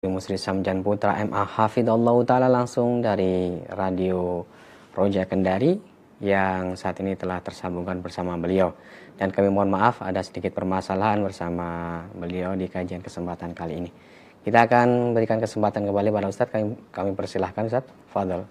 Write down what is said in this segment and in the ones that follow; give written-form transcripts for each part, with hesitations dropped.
Musri Samjan Putra MA Hafidhallahu Ta'ala langsung dari Radio Roja Kendari yang saat ini telah tersambungkan bersama beliau. Dan kami mohon maaf ada sedikit permasalahan bersama beliau di kajian kesempatan kali ini. Kita akan berikan kesempatan kembali pada Ustadz, kami persilahkan Ustadz, fadhal.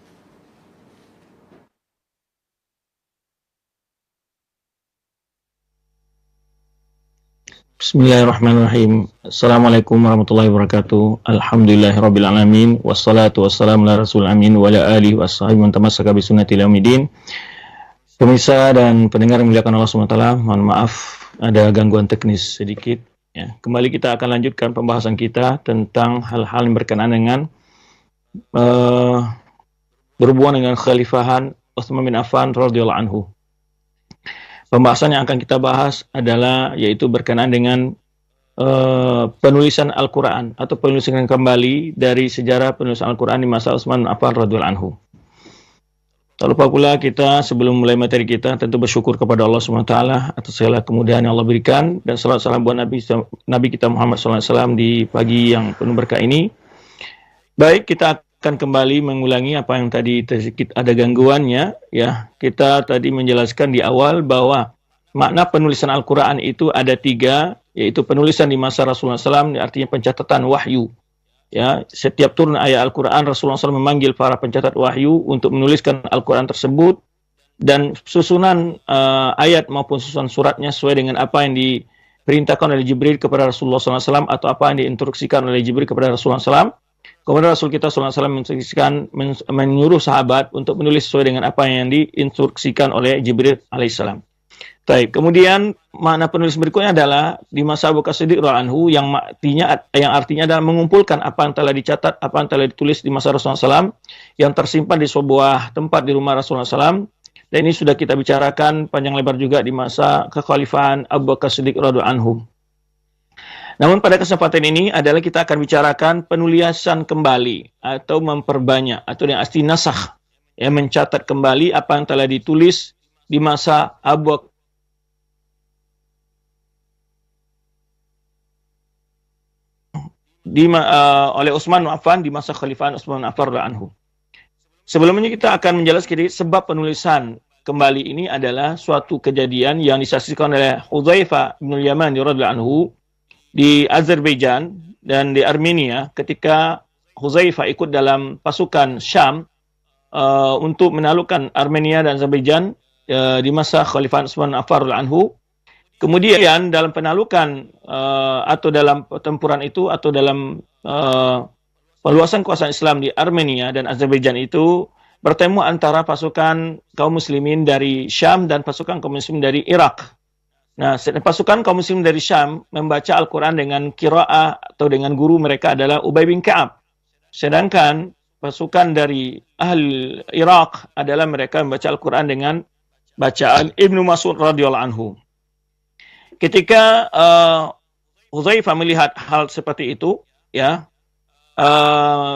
Bismillahirrahmanirrahim. Assalamualaikum warahmatullahi wabarakatuh. Alhamdulillahirrabbilalamin. Wassalatu wassalamu ala rasul amin wa ala alihi wa sahbihi man tamassaka bi sunnati ila yaumidin. Pemirsa dan pendengar yang dimuliakan Allah SWT, mohon maaf ada gangguan teknis sedikit. Ya, kembali kita akan lanjutkan pembahasan kita tentang hal-hal yang berkenaan dengan berhubungan dengan khalifahan Utsman bin Affan radhiyallahu anhu. Pembahasan yang akan kita bahas adalah yaitu berkenaan dengan penulisan Al-Quran atau penulisan kembali dari sejarah penulisan Al-Quran di masa Utsman bin Affan radhiyallahu anhu. Tak lupa pula kita sebelum mulai materi kita tentu bersyukur kepada Allah SWT atas segala kemudahan yang Allah berikan, dan salawat salam buat Nabi kita Muhammad SAW di pagi yang penuh berkah ini. Baik, kita akan kembali mengulangi apa yang tadi sedikit ada gangguannya. Ya, kita tadi menjelaskan di awal bahwa makna penulisan Al-Quran itu ada 3, yaitu penulisan di masa Rasulullah SAW, artinya pencatatan wahyu. Ya, setiap turun ayat Al-Quran, Rasulullah SAW memanggil para pencatat wahyu untuk menuliskan Al-Quran tersebut, dan susunan ayat maupun susunan suratnya sesuai dengan apa yang diperintahkan oleh Jibril kepada Rasulullah SAW atau apa yang diinstruksikan oleh Jibril kepada Rasulullah SAW. Kemudian Rasul kita SAW menyuruh sahabat untuk menulis sesuai dengan apa yang diinstruksikan oleh Jibril alaihissalam. Baik, kemudian makna penulis berikutnya adalah di masa Abu Bakar Siddiq radhiyallahu anhu yang artinya adalah mengumpulkan apa yang telah dicatat, apa yang telah ditulis di masa Rasulullah SAW yang tersimpan di sebuah tempat di rumah Rasulullah SAW. Dan ini sudah kita bicarakan panjang lebar juga di masa kekhalifahan Abu Bakar Siddiq radhiyallahu anhu. Namun pada kesempatan ini adalah kita akan bicarakan penulisan kembali atau memperbanyak atau yang asli nasakh, yang mencatat kembali apa yang telah ditulis di masa Abu Bakar oleh Utsman bin Affan di masa Khalifahan Utsman bin Affan radhiyallahu anhu. Sebelumnya kita akan menjelaskan sebab penulisan kembali ini adalah suatu kejadian yang disaksikan oleh Hudzaifah bin Yaman radhiyallahu anhu di Azerbaijan dan di Armenia ketika Hudzaifah ikut dalam pasukan Syam untuk menaklukkan Armenia dan Azerbaijan di masa Khalifah Utsman bin Affan radhiyallahu anhu. Kemudian dalam penaklukan atau dalam pertempuran itu atau dalam perluasan kekuasaan Islam di Armenia dan Azerbaijan itu bertemu antara pasukan kaum muslimin dari Syam dan pasukan kaum muslimin dari Irak. Nah, pasukan kaum muslim dari Syam membaca Al-Quran dengan qiraah atau dengan guru mereka adalah Ubay bin Ka'ab. Sedangkan pasukan dari ahli Irak adalah mereka membaca Al-Quran dengan bacaan Ibnu Mas'ud radhiyallahu anhu. Ketika Hudzaifah melihat hal seperti itu, ya,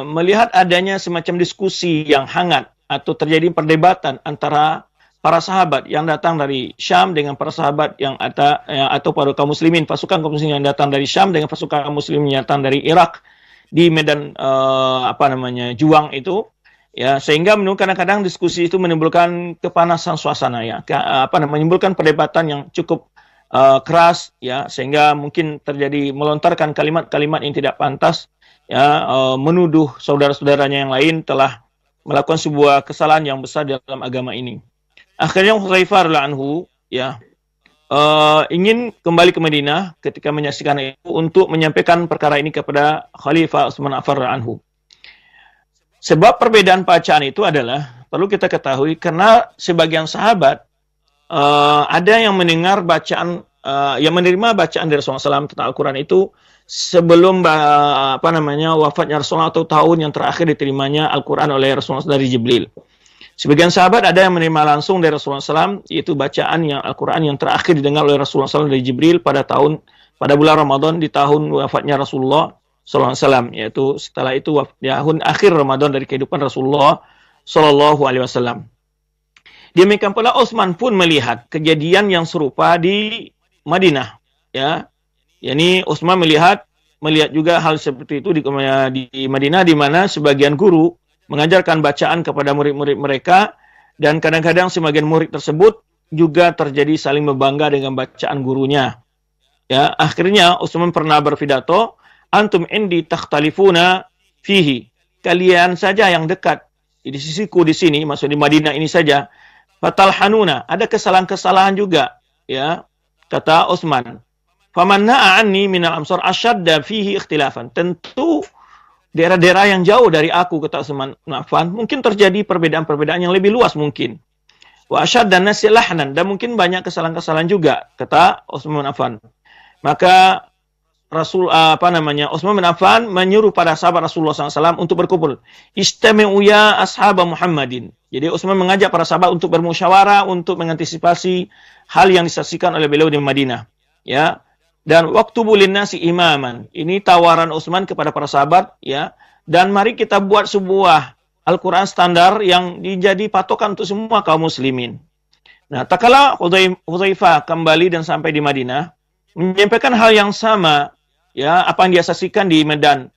melihat adanya semacam diskusi yang hangat atau terjadi perdebatan antara para sahabat yang datang dari Syam dengan para sahabat yang atau para kaum muslimin, pasukan kaum muslimin yang datang dari Syam dengan pasukan kaum muslimin yang datang dari Irak di medan juang itu, ya, sehingga kadang-kadang diskusi itu menimbulkan kepanasan suasana, ya, menimbulkan perdebatan yang cukup keras, ya, sehingga mungkin terjadi melontarkan kalimat-kalimat yang tidak pantas, ya, menuduh saudara-saudaranya yang lain telah melakukan sebuah kesalahan yang besar dalam agama ini. Akhirnya Hudzaifah radhiyallahu anhu, ya, ingin kembali ke Madinah ketika menyaksikan itu untuk menyampaikan perkara ini kepada Khalifah Utsman bin Affan radhiyallahu anhu. Sebab perbedaan bacaan itu adalah perlu kita ketahui karena sebagian sahabat ada yang mendengar bacaan yang menerima bacaan dari Rasulullah SAW tentang Al-Quran itu sebelum wafatnya Rasulullah atau tahun yang terakhir diterimanya Al-Quran oleh Rasulullah dari Jibril. Sebagian sahabat ada yang menerima langsung dari Rasulullah SAW, yaitu bacaan yang Al-Quran yang terakhir didengar oleh Rasulullah SAW dari Jibril pada bulan Ramadan di tahun wafatnya Rasulullah SAW, yaitu setelah itu tahun akhir Ramadan dari kehidupan Rasulullah SAW. Demikian pula Utsman pun melihat kejadian yang serupa di Madinah, ya. Yani Utsman melihat melihat juga hal seperti itu di Madinah, di mana sebagian guru mengajarkan bacaan kepada murid-murid mereka, dan kadang-kadang sebagian murid tersebut juga terjadi saling membangga dengan bacaan gurunya. Ya, akhirnya Utsman pernah berpidato, antum indi takhtalifuna fihi. Kalian saja yang dekat di sisiku di sini, maksud di Madinah ini saja. Fatalhanuna, ada kesalahan-kesalahan juga, ya. Kata Utsman, faman na'a anni minal amsar asyadda fihi ikhtilafan. Tentu daerah-daerah yang jauh dari aku, kata Utsman bin Affan, mungkin terjadi perbedaan-perbedaan yang lebih luas mungkin. Wa asyadda nasi lahnan, dan mungkin banyak kesalahan-kesalahan juga, kata Utsman bin Affan. Maka Utsman bin Affan menyuruh pada sahabat Rasulullah SAW untuk berkumpul. Istami'u ya ashab Muhammadin. Jadi Utsman mengajak para sahabat untuk bermusyawarah untuk mengantisipasi hal yang disaksikan oleh beliau di Madinah. Ya. Dan waktu bulin nasi imaman. Ini tawaran Utsman kepada para sahabat, ya. Dan mari kita buat sebuah Al-Quran standar yang dijadi patokan untuk semua kaum muslimin. Nah, tak kala Hudzaifah kembali dan sampai di Madinah, menyampaikan hal yang sama, ya, apa yang dia saksikan di medan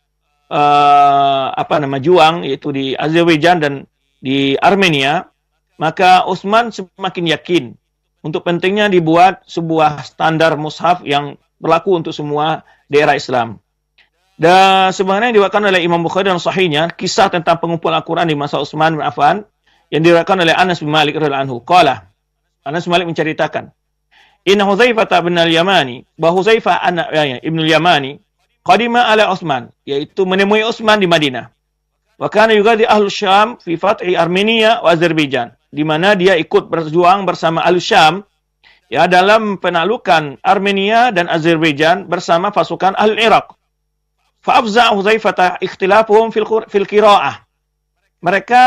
juang, yaitu di Azerbaijan dan di Armenia, maka Utsman semakin yakin untuk pentingnya dibuat sebuah standar mushaf yang berlaku untuk semua daerah Islam. Dan sebenarnya diwakilkan oleh Imam Bukhari dan Sahihnya kisah tentang pengumpulan Al-Quran di masa Utsman bin Affan yang diriwayatkan oleh Anas bin Malik radhiyallahu anhu. Qala, Anas bin Malik menceritakan, Inna Hudzaifah bin al-Yamani, bahwa Hudzaifah anak Ibnu al-Yamani qadima ala Utsman, yaitu menemui Utsman di Madinah. Wa kana yughadi ahlu Syam fi fathi Armenia wa Azerbaijan, di mana dia ikut berjuang bersama ahlu Syam, ya, dalam penaklukan Armenia dan Azerbaijan bersama pasukan ahlu Iraq. Fa afza Hudzaifah ikhtilafuhum fil qiraah. Mereka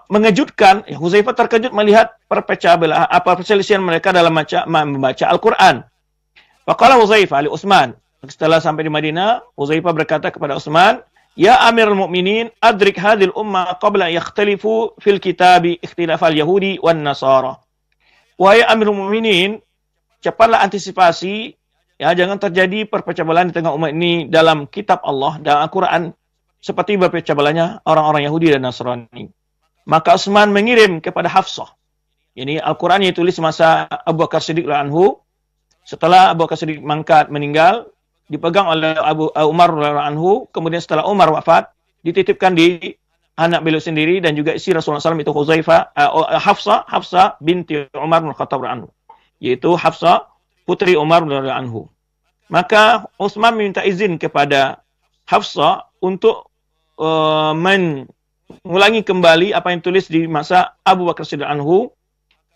mengejutkan, ya, Hudzaifah terkejut melihat perselisihan mereka dalam membaca Al-Quran. Faqala Hudzaifah li Utsman, setelah sampai di Madinah, Hudzaifah berkata kepada Utsman, ya Amirul Mukminin, adrik hadhil ummah qabla yakhtalifu fil kitabi ikhtilafal Yahudi wan Nasara. Wahai Amirul Mukminin, cepatlah antisipasi, ya, jangan terjadi perpecah belah di tengah umat ini dalam kitab Allah dan Al-Quran, seperti berpecah belahnya orang-orang Yahudi dan Nasrani. Maka Utsman mengirim kepada Hafsah. Ini Al-Quran yang ditulis masa Abu Bakar Siddiq radhiyallahu anhu. Setelah Abu Bakar Siddiq meninggal, dipegang oleh Umar radhiyallahu anhu. Kemudian setelah Umar wafat, dititipkan di anak beliau sendiri dan juga istri Rasulullah SAW, itu Hafsah binti Umar bin Khattab radhiyallahu anhu. Yaitu Hafsah putri Umar radhiyallahu anhu. Maka Utsman minta izin kepada Hafsah untuk mengulangi kembali apa yang tulis di masa Abu Bakar Siddiq anhu.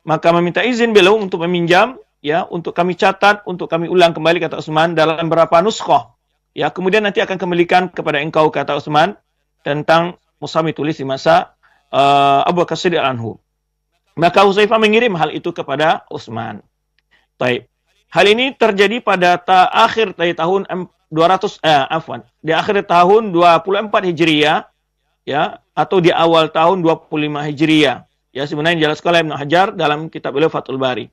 Maka meminta izin beliau untuk meminjam, ya, untuk kami catat, untuk kami ulang kembali, kata Utsman, dalam beberapa nuskhah. Ya, kemudian nanti akan kembalikan kepada engkau, kata Utsman, tentang mushaf tulis di masa Abu Bakar Siddiq anhu. Maka Hudzaifah mengirim hal itu kepada Utsman. Baik. Hal ini terjadi pada akhir dari tahun di akhir tahun 24 Hijriah, ya, atau di awal tahun 25 Hijriah. Ya, sebenarnya dijelaskan oleh Ibnu Hajar dalam kitab beliau Fathul Bari.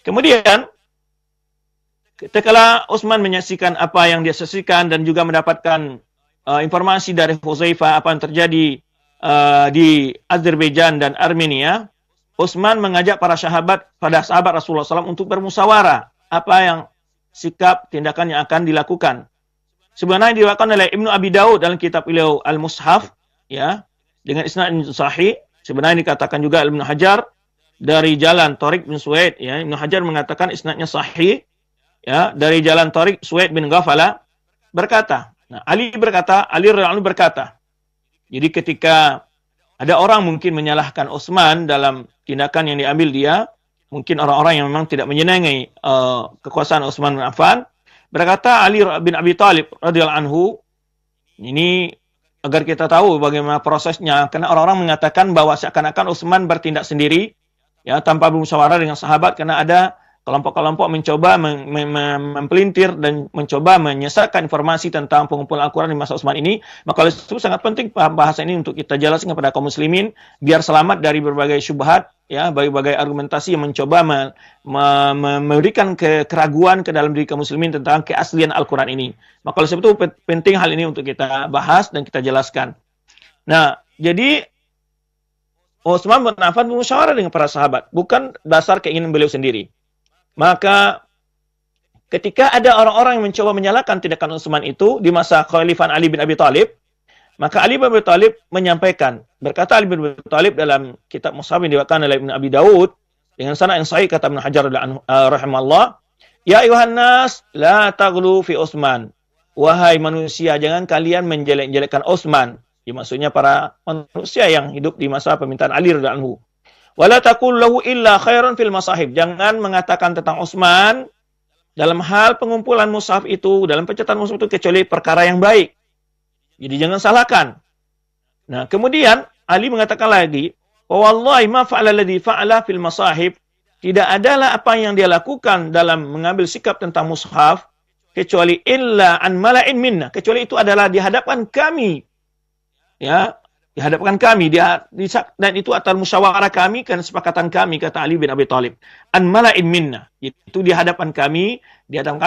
Kemudian ketika Utsman menyaksikan apa yang dia saksikan dan juga mendapatkan informasi dari Hudzaifah apa yang terjadi di Azerbaijan dan Armenia, Utsman mengajak para sahabat Rasulullah SAW untuk bermusyawarah apa yang sikap tindakan yang akan dilakukan. Sebenarnya diriwayatkan oleh Ibnu Abi Daud dalam kitab beliau Al-Mushaf, ya, dengan isnad sahih. Sebenarnya dikatakan juga Ibnu Hajar dari jalan Tariq bin Suwaid, ya, Ibnu Hajar mengatakan isnadnya sahih, ya, dari jalan Tariq Suwaid bin Ghafala berkata. Nah, Ali radhiyallahu anhu berkata. Jadi ketika ada orang mungkin menyalahkan Utsman dalam tindakan yang diambil dia, mungkin orang-orang yang memang tidak menyenangi kekuasaan Utsman bin Affan, berkata Ali bin Abi Thalib radhiyallahu anhu, ini agar kita tahu bagaimana prosesnya, karena orang-orang mengatakan bahwa seakan-akan Utsman bertindak sendiri, ya, tanpa bermusyawarah dengan sahabat, karena ada kelompok-kelompok mencoba mempelintir dan mencoba menyesatkan informasi tentang pengumpulan Al-Quran di masa Utsman ini, maka oleh itu sangat penting bahasan ini untuk kita jelaskan kepada kaum muslimin biar selamat dari berbagai syubhat, ya, berbagai argumentasi yang mencoba memberikan keraguan ke dalam diri kaum muslimin tentang keaslian Al-Quran ini. Maka oleh sebab itu penting hal ini untuk kita bahas dan kita jelaskan. Nah, jadi Utsman bin Affan bermusyawarah dengan para sahabat, bukan dasar keinginan beliau sendiri. Maka ketika ada orang-orang yang mencoba menyalahkan tindakan Utsman itu di masa Khalifah Ali bin Abi Thalib, maka Ali bin Abi Thalib menyampaikan, berkata Ali bin Abi Thalib dalam kitab Mushaf yang diriwayatkan oleh Ibnu Abi Daud dengan sanad yang sahih, kata Ibnu Hajar rahimahullah, ya ayuhan nas la taghlu fi Utsman, wahai manusia jangan kalian menjelek-jelekkan Utsman. Ya, maksudnya para manusia yang hidup di masa pemerintahan Ali radhiyallahu anhu. Wala taqul lahu illa khairan fil masahib. Jangan mengatakan tentang Utsman dalam hal pengumpulan mushaf itu, dalam pencetakan mushaf itu kecuali perkara yang baik. Jadi jangan salahkan. Nah, kemudian Ali mengatakan lagi, "Wallahi ma fa'ala alladhi fa'ala fil masahib." Tidak adalah apa yang dia lakukan dalam mengambil sikap tentang mushaf kecuali illa an mala'in minna, kecuali itu adalah di hadapan kami. Ya, dihadapkan kami dan itu atas musyawarah kami dan kesepakatan kami, kata Ali bin Abi Thalib. An mala'in minna, itu di hadapan kami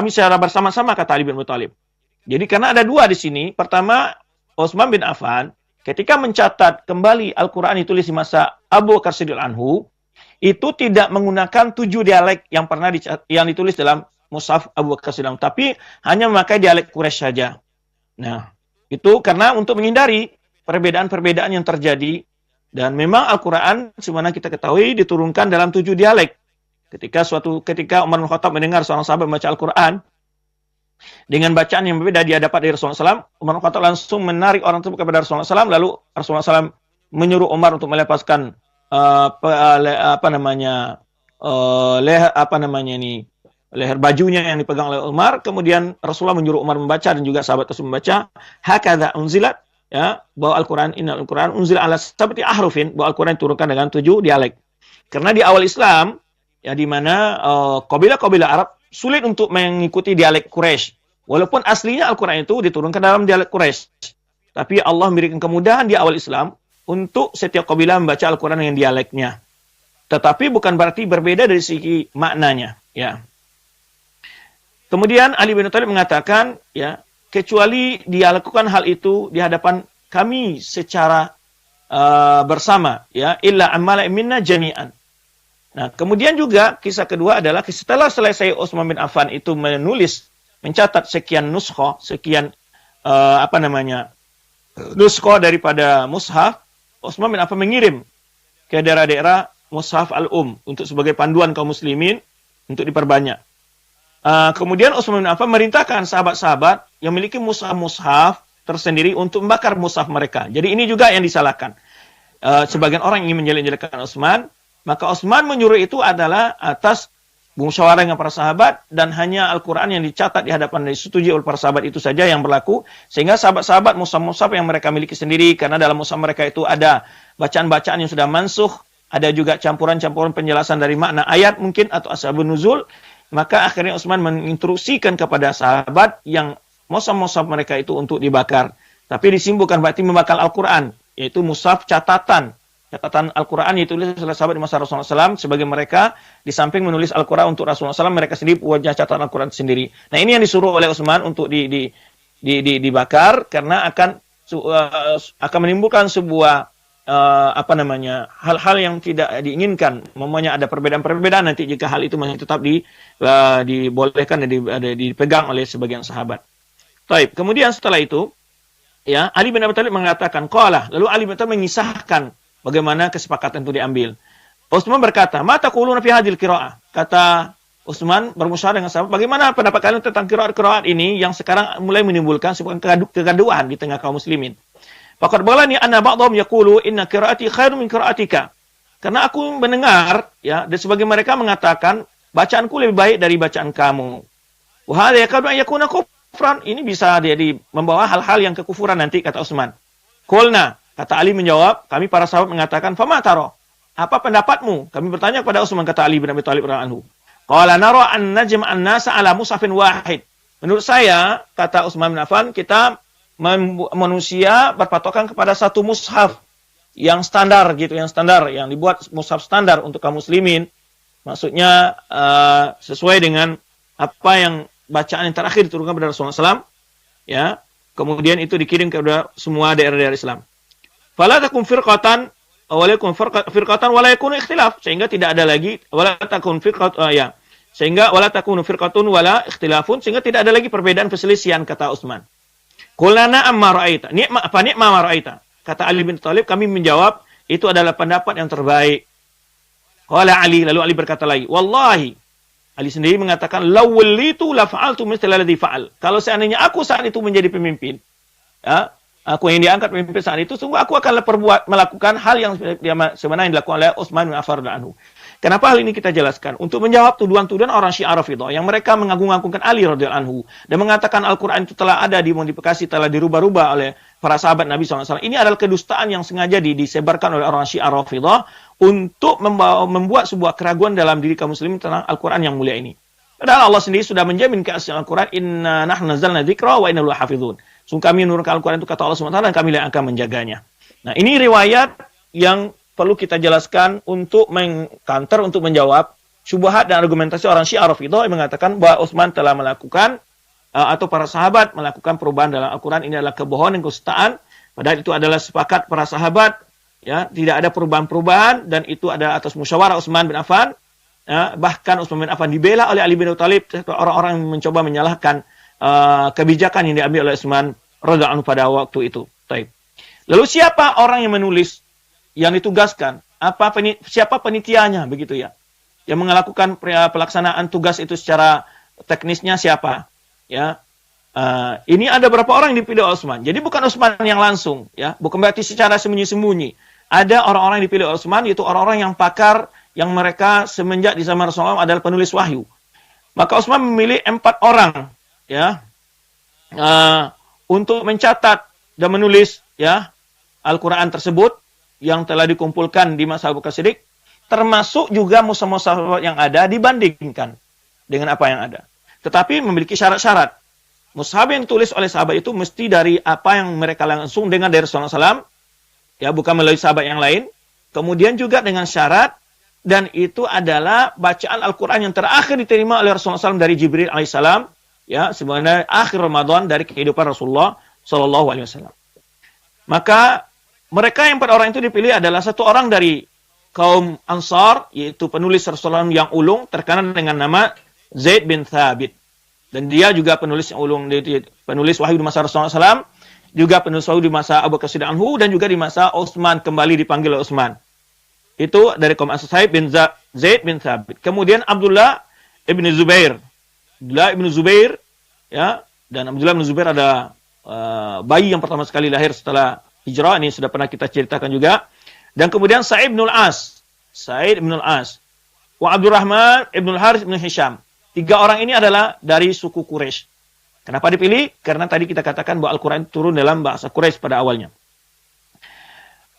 secara bersama-sama, kata Ali bin Abi Thalib. Jadi karena ada dua di sini. Pertama, Utsman bin Affan ketika mencatat kembali Al-Qur'an ditulis di masa Abu Bakar Siddiq anhu, itu tidak menggunakan 7 dialek yang pernah yang ditulis dalam mushaf Abu Bakar Siddiq, tapi hanya memakai dialek Quraisy saja. Nah, itu karena untuk menghindari perbedaan-perbedaan yang terjadi. Dan memang Al-Quran sebagaimana kita ketahui diturunkan dalam 7 dialek. Ketika Umar bin Khattab mendengar seorang sahabat membaca Al-Quran dengan bacaan yang berbeda di hadapan dari Rasulullah SAW, Umar bin Khattab langsung menarik orang tersebut kepada Rasulullah SAW, lalu Rasulullah SAW menyuruh Umar untuk melepaskan leher bajunya yang dipegang oleh Umar. Kemudian Rasulullah menyuruh Umar membaca dan juga sahabat tersebut membaca, hakadha unzilat, ya, bahwa Al-Quran, innal Al-Quran unzil ala sab'ati ahrufin, bahwa Al-Quran diturunkan dengan 7 dialek. Karena di awal Islam, ya, di mana kabilah-kabilah Arab sulit untuk mengikuti dialek Quraisy. Walaupun aslinya Al-Quran itu diturunkan dalam dialek Quraisy. Tapi Allah memberikan kemudahan di awal Islam untuk setiap kabilah membaca Al-Quran dengan dialeknya. Tetapi bukan berarti berbeda dari segi maknanya, ya. Kemudian Ali bin Thalib mengatakan, ya, kecuali dia lakukan hal itu di hadapan kami secara bersama, ya, illa amala minna jami'an. Nah, kemudian juga kisah kedua adalah setelah selesai Utsman bin Affan itu mencatat sekian nuskho, sekian nuskho daripada mushaf, Utsman bin Affan mengirim ke daerah-daerah mushaf untuk sebagai panduan kaum muslimin untuk diperbanyak. Kemudian Utsman bin Affan merintahkan sahabat-sahabat yang memiliki mushaf tersendiri untuk membakar mushaf mereka. Jadi ini juga yang disalahkan. Sebagian orang ingin menjelek-jelekkan Utsman, maka Utsman menyuruh itu adalah atas musyawarah dengan para sahabat, dan hanya Al-Quran yang dicatat di hadapan dan disetujui oleh para sahabat itu saja yang berlaku, sehingga sahabat-sahabat mushaf-mushaf yang mereka miliki sendiri, karena dalam mushaf mereka itu ada bacaan-bacaan yang sudah mansukh, ada juga campuran-campuran penjelasan dari makna ayat mungkin atau asbabun nuzul. Maka akhirnya Utsman menginstruksikan kepada sahabat yang mushaf-mushaf mereka itu untuk dibakar. Tapi disimpulkan berarti membakar Al-Quran, yaitu mushaf catatan Al-Quran yang ditulis oleh sahabat di masa Rasulullah SAW, sebagai mereka di samping menulis Al-Quran untuk Rasulullah SAW, mereka sendiri punya catatan Al-Quran sendiri. Nah, ini yang disuruh oleh Utsman untuk dibakar, karena akan menimbulkan sebuah hal-hal yang tidak diinginkan. Memangnya ada perbedaan-perbedaan nanti jika hal itu masih tetap dibolehkan dan dipegang oleh sebagian sahabat. Baik, kemudian setelah itu, ya, Ali bin Abi Thalib mengatakan qala, lalu Ali bin Abi Thalib mengisahkan bagaimana kesepakatan itu diambil. Utsman berkata, "Ma taquluna fi hadhil qiraah?" Kata Utsman bermusyawarah dengan sahabat, bagaimana pendapat kalian tentang qiraat-qiraat ini yang sekarang mulai menimbulkan sebuah kegaduhan di tengah kaum muslimin. Faqad balani anna ba'dhum yaqulu inna qiraati khairun min qiraatika. Karena aku mendengar, ya, dan sebagian mereka mengatakan bacaanku lebih baik dari bacaan kamu. Wa hadza yakadu an yakuna kufran. Ini bisa jadi membawa hal-hal yang kekufuran nanti, kata Utsman. Qulna, kata Ali menjawab, kami para sahabat mengatakan, fama taro, apa pendapatmu? Kami bertanya kepada Utsman, kata Ali bin Abi Thalib radhiyallahu anhu. Qala nara an najm an-nasa ala mushafin wahid. Menurut saya, kata Utsman bin Affan, kita manusia berpatokan kepada satu mushaf yang standar gitu, yang dibuat mushaf standar untuk kaum muslimin. Maksudnya sesuai dengan apa yang bacaan yang terakhir diturunkan kepada Rasulullah SAW, ya. Kemudian itu dikirim kepada semua daerah-daerah Islam. Fala takum firqatan walakum firqatan wala yakunu ikhtilaf, sehingga tidak ada lagi wala takun firqatan sehingga wala takunu firqatun wala ikhtilafun, sehingga tidak ada lagi perbedaan perselisihan, kata Utsman. Qulna amma ra'aita, ni'ma ma ra'aita, kata Ali bin Thalib, kami menjawab itu adalah pendapat yang terbaik. Qala Ali, lalu Ali berkata lagi, wallahi, Ali sendiri mengatakan, lawallitu la fa'altu mithla alladhi fa'al. Kalau seandainya aku saat itu menjadi pemimpin, ya, aku yang diangkat pemimpin saat itu, sungguh aku akan melakukan hal yang sebenarnya dilakukan oleh Utsman bin Affan radhiyallahu anhu. Kenapa hal ini kita jelaskan? Untuk menjawab tuduhan-tuduhan orang Syiah Rafidhah yang mereka mengagung-agungkan Ali radhiyallahu anhu dan mengatakan Al-Quran itu telah ada dimodifikasi, telah dirubah-rubah oleh para sahabat Nabi SAW. Ini adalah kedustaan yang sengaja disebarkan oleh orang Syiah Rafidhah untuk membuat sebuah keraguan dalam diri kaum muslimin tentang Al-Quran yang mulia ini. Padahal Allah sendiri sudah menjamin keaslian Al-Quran, inna nahnu nazzalna dzikra wa inna lahu hafizun. Sungguh kami menurunkan Al-Quran itu kata Allah SWT dan kami yang akan menjaganya. Nah, ini riwayat yang perlu kita jelaskan untuk mengcounter, untuk menjawab syubhat dan argumentasi orang Syiah Rafidhah yang mengatakan bahwa Utsman telah melakukan atau para sahabat melakukan perubahan dalam Al-Quran. Ini adalah kebohongan dan kedustaan. Padahal itu adalah sepakat para sahabat, ya, tidak ada perubahan-perubahan, dan itu ada atas musyawarah Utsman bin Affan. Ya, bahkan Utsman bin Affan dibela oleh Ali bin Abi Thalib, orang-orang yang mencoba menyalahkan kebijakan yang diambil oleh Utsman radhiyallahu anhu pada waktu itu. Baik. Lalu siapa orang yang menulis, yang ditugaskan? Siapa penitianya, begitu ya? Yang melakukan pelaksanaan tugas itu secara teknisnya siapa? Ya, ini ada beberapa orang yang dipilih Utsman. Jadi bukan Utsman yang langsung, ya, bukan berarti secara sembunyi-sembunyi. Ada orang-orang yang dipilih Utsman, yaitu orang-orang yang pakar, yang mereka semenjak di zaman Rasulullah adalah penulis wahyu. Maka Utsman memilih 4 orang, ya, untuk mencatat dan menulis, ya, Al-Quran tersebut yang telah dikumpulkan di masa Abu Bakar Siddiq, termasuk juga mushaf-mushaf yang ada dibandingkan dengan apa yang ada. Tetapi memiliki syarat-syarat. Mushaf yang ditulis oleh sahabat itu mesti dari apa yang mereka langsung dengar dari Rasulullah SAW, ya, bukan melalui sahabat yang lain. Kemudian juga dengan syarat, dan itu adalah bacaan Al-Quran yang terakhir diterima oleh Rasulullah SAW dari Jibril alaihissalam, ya, sebenarnya akhir Ramadan dari kehidupan Rasulullah SAW. Maka mereka yang 4 orang itu dipilih adalah 1 orang dari kaum Ansar, yaitu penulis Rasulullah yang ulung, terkenal dengan nama Zaid bin Thabit. Dan dia juga penulis yang ulung, penulis wahyu di masa Rasulullah SAW, juga penulis wahyu di masa Abu Bakar Siddiq anhu, dan juga di masa Utsman, kembali dipanggil oleh Utsman. Itu dari kaum Ansar, Zaid bin Thabit. Kemudian Abdullah ibn Zubair. Ya, dan Abdullah bin Zubair ada bayi yang pertama sekali lahir setelah hijrah, ini sudah pernah kita ceritakan juga. Dan kemudian Sa'id bin Al-As. Wa Abdurrahman ibn Al-Harith ibn Hisham. 3 orang ini adalah dari suku Quraisy. Kenapa dipilih? Karena tadi kita katakan bahwa Al-Quran turun dalam bahasa Quraisy pada awalnya.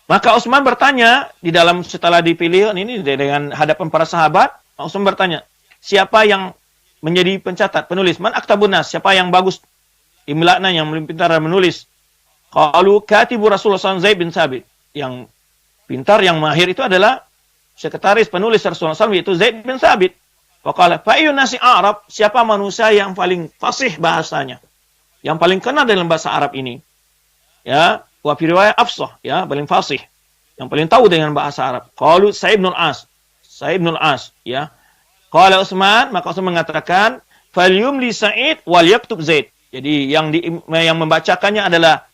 Maka Utsman bertanya, setelah dipilih ini dengan hadapan para sahabat, Utsman bertanya, siapa yang menjadi pencatat, penulis? Man aktabun nas, siapa yang bagus imla'na, yang pintar menulis? Qalu katibu Rasulullah SAW Zaid bin Thabit. Yang pintar, yang mahir itu adalah sekretaris penulis Rasulullah SAW, yaitu Zaid bin Thabit. Waqala fa'iyun nasi Arab, siapa manusia yang paling fasih bahasanya, yang paling kenal dalam bahasa Arab ini, ya, wa fi riwayat afsah, ya, paling fasih, yang paling tahu dengan bahasa Arab. Qalu Sa'id bin Al-As, ya. Qala Utsman, maka Utsman mengatakan falyumli Sa'id wal yaktub Zaid. Jadi yang membacakannya adalah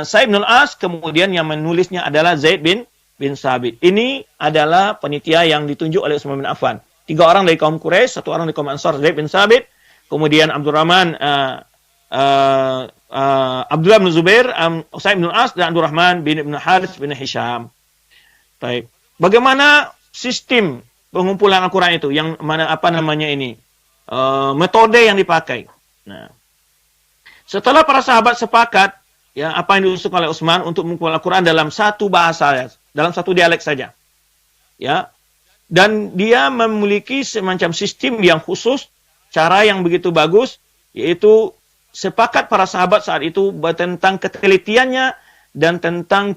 Sa'id bin Al-As, kemudian yang menulisnya adalah Zaid bin Thabit. Ini adalah panitia yang ditunjuk oleh Utsman bin Affan. 3 orang dari kaum Quraisy, 1 orang dari kaum Ansar, Zaid bin Thabit, kemudian Abdurrahman, Abdullah bin Zubair, Sa'id bin Al-As, dan Abdurrahman bin Harith bin Hisham. Baik. Bagaimana sistem pengumpulan Al-Quran itu? Yang mana, metode yang dipakai. Nah, setelah para sahabat sepakat, ya, apa yang diusulkan oleh Utsman untuk mengumpulkan Al-Quran dalam satu bahasa, dalam satu dialek saja, ya, dan dia memiliki semacam sistem yang khusus, cara yang begitu bagus, yaitu sepakat para sahabat saat itu tentang ketelitiannya dan tentang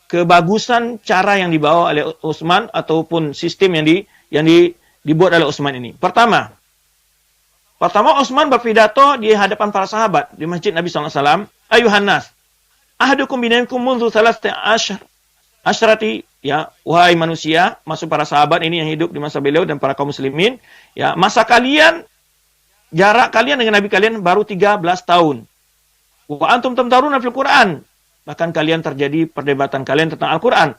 kebagusan cara yang dibawa oleh Utsman ataupun sistem yang dibuat oleh Utsman ini. Pertama Utsman berpidato di hadapan para sahabat di Masjid Nabi SAW. Ayuhan nas, ahadukum binaikum mundu thalathati asyrati, ya, wahai manusia, maksud para sahabat ini yang hidup di masa beliau dan para kaum muslimin, ya, jarak kalian dengan Nabi kalian baru 13 tahun. Wa antum tamtaruna fil Qur'an. Bahkan kalian terjadi perdebatan kalian tentang Al-Qur'an.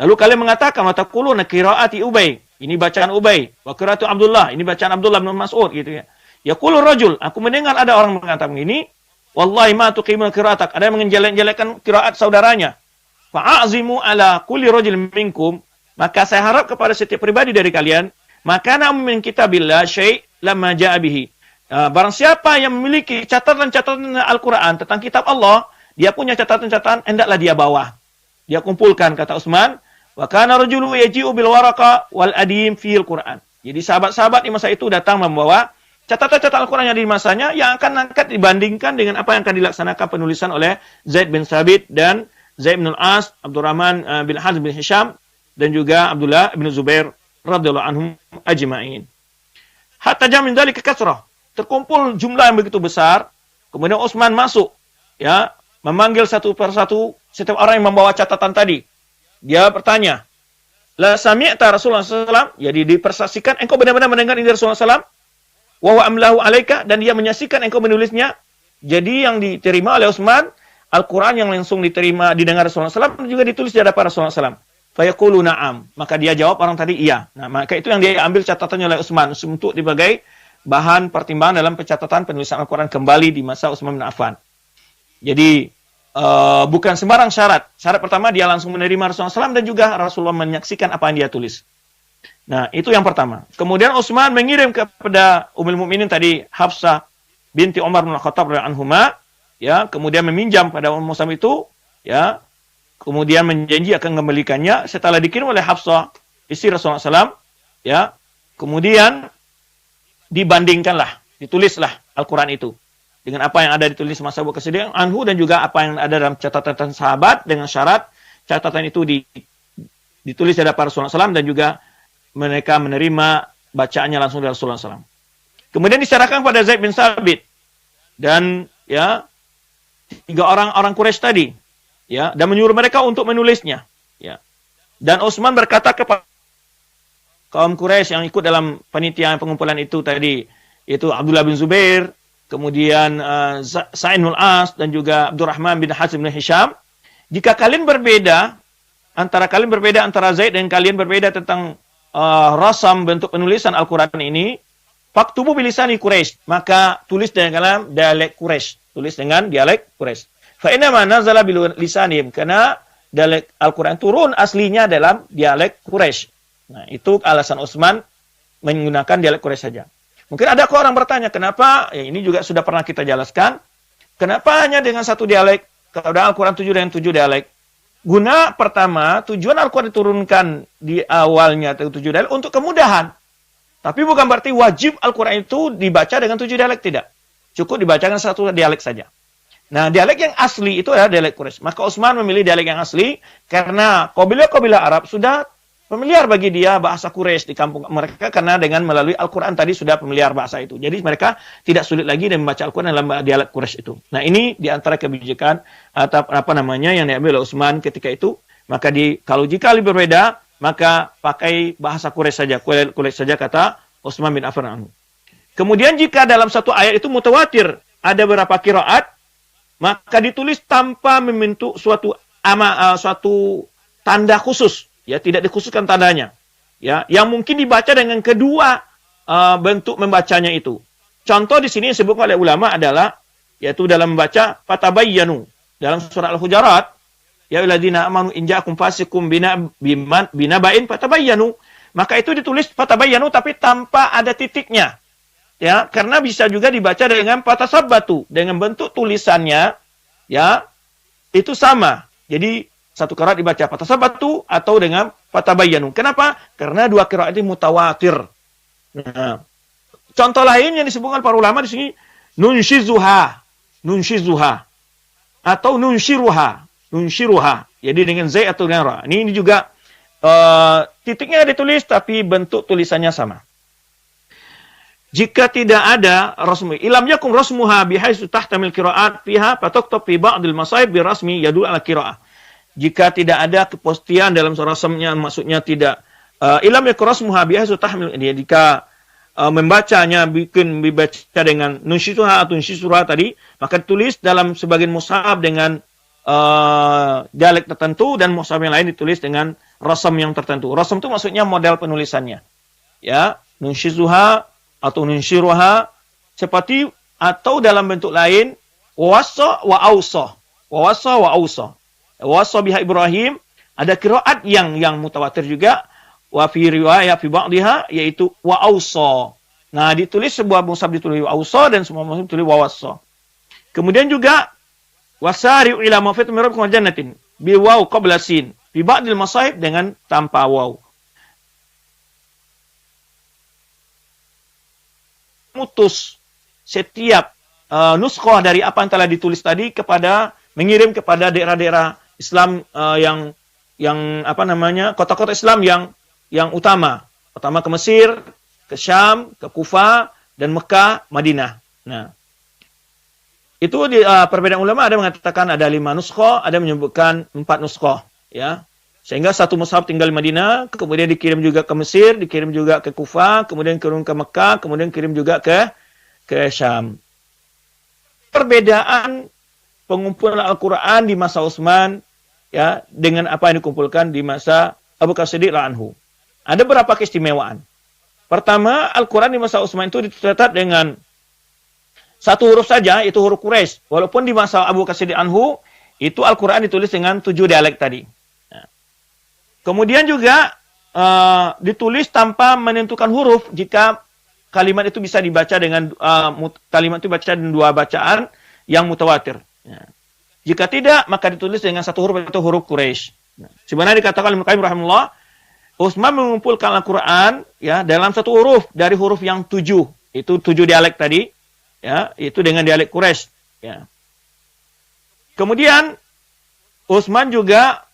Lalu kalian mengatakan wa taquluna qiraati Ubay. Ini bacaan Ubay. Wa qiraatu Abdullah. Ini bacaan Abdullah bin Mas'ud gitu ya. Yaqulu rajul, aku mendengar ada orang mengatakan begini, wallahi ma tuqimul qiraatak. Ada yang menjelek-jelekkan qiraat saudaranya. Fa'azimu ala kulli rajul minkum. Maka saya harap kepada setiap pribadi dari kalian, maka na min kitabillah syai' lamma ja'a bihi. Barang siapa yang memiliki catatan-catatan Al-Quran tentang kitab Allah, dia punya catatan-catatan, hendaklah dia bawa. Dia kumpulkan, kata Utsman, wa kana rajulu yaji'u bil waraqa wal adim fil Qur'an. Jadi sahabat-sahabat di masa itu datang membawa catatan-catatan Al-Quran yang di masanya yang akan dibandingkan dengan apa yang akan dilaksanakan penulisan oleh Zaid bin Thabit dan Zaid bin Al-As, Abdurrahman bin Harith bin Hisham, dan juga Abdullah bin Zubair radhiyallahu anhum ajma'in. Hatta jamin dzalika kasrah. Terkumpul jumlah yang begitu besar, kemudian Utsman masuk, ya, memanggil satu persatu setiap orang yang membawa catatan tadi. Dia bertanya, la sami'ta Rasulullah SAW, jadi dipersaksikan, engkau benar-benar mendengar ini Rasulullah SAW, wa huwa amlahu alaika, dan dia menyaksikan engkau menulisnya. Jadi yang diterima oleh Utsman, Al-Quran yang langsung didengar Rasulullah SAW, juga ditulis di hadapan Rasulullah SAW. Fayaqulu na'am, maka dia jawab orang tadi iya. Nah, maka itu yang dia ambil catatannya oleh Utsman untuk sebagai bahan pertimbangan dalam pencatatan penulisan Al-Quran kembali di masa Utsman bin Affan. Jadi bukan sembarang syarat. Syarat pertama dia langsung menerima Rasulullah SAW dan juga Rasulullah menyaksikan apa yang dia tulis. Nah, itu yang pertama. Kemudian Utsman mengirim kepada Ummul Mukminin tadi, Hafsah binti Umar bin Khattab radhiyallahu anhuma, ya, kemudian meminjam pada Ummul Mukminin itu, ya, kemudian menjanji akan mengembalikannya setelah dikirim oleh Hafsah istri Rasulullah SAW, ya, kemudian dibandingkanlah, ditulislah Al-Quran itu dengan apa yang ada ditulis masa Abu Bakar Siddiq anhu dan juga apa yang ada dalam catatan sahabat, dengan syarat catatan itu ditulis dari Rasulullah SAW dan juga mereka menerima bacaannya langsung dari Rasulullah SAW. Kemudian diserahkan pada Zaid bin Thabit dan, ya, 3 orang Quraisy tadi, ya, dan menyuruh mereka untuk menulisnya, ya. Dan Utsman berkata kepada kaum Quraisy yang ikut dalam panitia pengumpulan itu tadi, yaitu Abdullah bin Zubair, kemudian Sa'id bin Al-As dan juga Abdurrahman bin Harith bin Hisham, jika kalian berbeda antara Zaid dan kalian berbeda tentang rasam bentuk penulisan Al-Quran ini, faktubu bilisani Quraisy, maka tulis dengan dialek Quraisy, Fa inna ma nazala bilisanihim, karena dialek Al-Quran turun aslinya dalam dialek Quraisy. Nah, itu alasan Utsman menggunakan dialek Quraisy saja. Mungkin ada orang bertanya, kenapa? Ya, ini juga sudah pernah kita jelaskan. Kenapa hanya dengan satu dialek? Kalau ada Al-Quran 7 dengan 7 dialek. Guna pertama, tujuan Al-Quran diturunkan di awalnya 7 dialek untuk kemudahan. Tapi bukan berarti wajib Al-Quran itu dibaca dengan 7 dialek, tidak. Cukup dibaca dengan satu dialek saja. Nah, dialek yang asli itu adalah dialek Quraisy. Maka Utsman memilih dialek yang asli karena kabilah-kabilah Arab sudah familiar bagi dia bahasa Quraisy di kampung mereka, karena dengan melalui Al-Quran tadi sudah familiar bahasa itu. Jadi mereka tidak sulit lagi dan membaca Al-Quran dalam dialek Quraisy itu. Nah, ini di antara kebijakan atau yang diambil oleh Utsman ketika itu. Maka kalau jika berbeda, maka pakai bahasa Quraisy saja, kata Utsman bin Affan. Kemudian jika dalam satu ayat itu mutawatir, ada beberapa qiraat, maka ditulis tanpa membentuk suatu tanda khusus. Ya, tidak dikhususkan tandanya. Ya, yang mungkin dibaca dengan kedua bentuk membacanya itu. Contoh di sini yang disebutkan oleh ulama adalah, yaitu dalam membaca fatabayyanu dalam surah Al-Hujurat, ya ayyuhalladzina amanu in ja'akum fasiqun binaba'in fatabayyanu. Maka itu ditulis fatabayyanu tapi tanpa ada titiknya. Ya, karena bisa juga dibaca dengan fatasabbatu, dengan bentuk tulisannya, ya, itu sama. Jadi satu qiraat dibaca fatasabatu atau dengan fatabayyanu. Kenapa? Karena dua qiraat ini mutawatir. Nah, contoh lain yang disebutkan para ulama di sini nunshizuha atau nunshiruha. Jadi dengan zai atau dengan ra. Ini juga titiknya ditulis tapi bentuk tulisannya sama. Jika tidak ada rasmu, ilam yakum rasmuha bihaitsu tahtamil qiraat fiha fatuktub fi ba'dil masahib bi rasmi yadul ala qiraah. Jika tidak ada kepastian dalam rasmnya, maksudnya tidak ilam yakum rasmuha bihaitsu tahtamil, jika membacanya dibaca dengan nunshizuha atau nunshizuha tadi, maka ditulis dalam sebagian mushaf dengan dialek tertentu dan mushaf yang lain ditulis dengan rasam yang tertentu. Rasam itu maksudnya model penulisannya. Ya, nunshizuha atau nunshiruha seperti atau dalam bentuk lain wawassa wa ausa. Wawassa wa ausa. Wawassa biha Ibrahim, ada qiraat yang mutawatir juga wa fi riwayat fi ba'dihha yaitu wa ausa. Nah, ditulis sebuah mushaf ditulis wa ausa dan semua mushaf ditulis wa wassa. Kemudian juga wasari'u ila maghfiratin min rabbikum wa jannatin bi waw qabla sin fi ba'dil masahib dengan tanpa waw. Mutus setiap nuskhah dari apa yang telah ditulis tadi mengirim kepada daerah-daerah Islam yang apa namanya, kota-kota Islam yang utama ke Mesir, ke Syam, ke Kufa dan Mekah, Madinah. Nah, itu perbedaan ulama, ada mengatakan ada 5 nuskhah, ada menyebutkan 4 nuskhah, ya. Sehingga satu mushaf tinggal di Madinah, kemudian dikirim juga ke Mesir, dikirim juga ke Kufa, kemudian kirim ke Mekah, kemudian kirim juga ke Syam. Perbedaan pengumpulan Al-Qur'an di masa Utsman, ya, dengan apa yang dikumpulkan di masa Abu Bakar Siddiq radhiyallahu anhu. Ada beberapa keistimewaan. Pertama, Al-Qur'an di masa Utsman itu dicatat dengan satu huruf saja, itu huruf Quraisy. Walaupun di masa Abu Bakar Siddiq anhu, itu Al-Quran ditulis dengan 7 dialek tadi. Nah. Kemudian juga ditulis tanpa menentukan huruf, jika kalimat itu bisa dibaca dengan kalimat itu dibaca dengan 2 bacaan yang mutawatir. Nah. Jika tidak, maka ditulis dengan satu huruf, itu huruf Quraisy. Nah. Sebenarnya dikatakan Ibnu Qayyim rahimahullah, Utsman mengumpulkan Al-Quran ya dalam satu huruf dari huruf yang 7, itu 7 dialek tadi. Ya, itu dengan dialek Quraisy, ya. Kemudian Utsman juga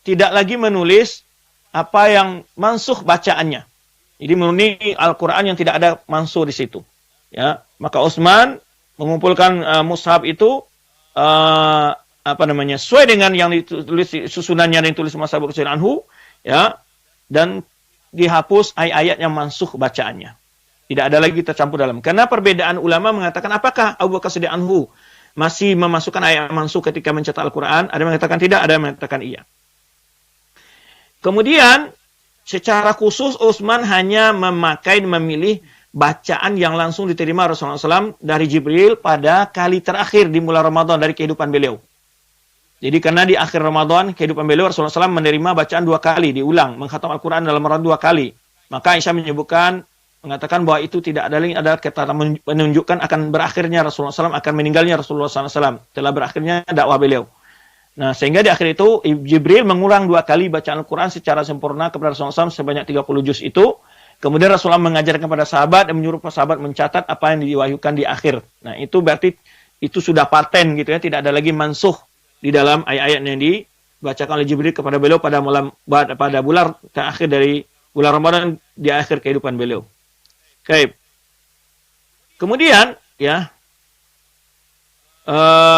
tidak lagi menulis apa yang mansukh bacaannya. Jadi menuruni Al-Qur'an yang tidak ada mansukh di situ. Ya, maka Utsman mengumpulkan mushaf itu sesuai dengan yang ditulis susunannya yang ditulis Mas Abu Bakar anhu, ya, dan dihapus ayat-ayat yang mansukh bacaannya. Tidak ada lagi tercampur dalam. Karena perbedaan ulama mengatakan apakah Abu Bakar Siddiq anhu masih memasukkan ayat mansukh ketika mencetak Al-Quran? Ada yang mengatakan tidak, ada yang mengatakan iya. Kemudian secara khusus Utsman hanya memilih bacaan yang langsung diterima Rasulullah SAW dari Jibril pada kali terakhir di bulan Ramadan dari kehidupan beliau. Jadi karena di akhir Ramadan kehidupan beliau Rasulullah SAW menerima bacaan 2 kali, diulang, mengkhatam Al-Quran dalam Ramadan 2 kali. Maka Aisyah mengatakan bahwa itu tidak ada lagi, ada kata menunjukkan akan berakhirnya Rasulullah SAW, akan meninggalnya Rasulullah SAW, telah berakhirnya dakwah beliau. Nah, sehingga di akhir itu Jibril mengulang 2 kali bacaan Al-Quran secara sempurna kepada Rasulullah SAW sebanyak 30 juz itu. Kemudian Rasulullah mengajarkan kepada sahabat dan menyuruh sahabat mencatat apa yang diwahyukan di akhir. Nah, itu berarti itu sudah paten gitu ya, tidak ada lagi mansukh di dalam ayat-ayat yang dibacakan oleh Jibril kepada beliau pada bulan terakhir dari bulan Ramadan di akhir kehidupan beliau. Oke. Kemudian ya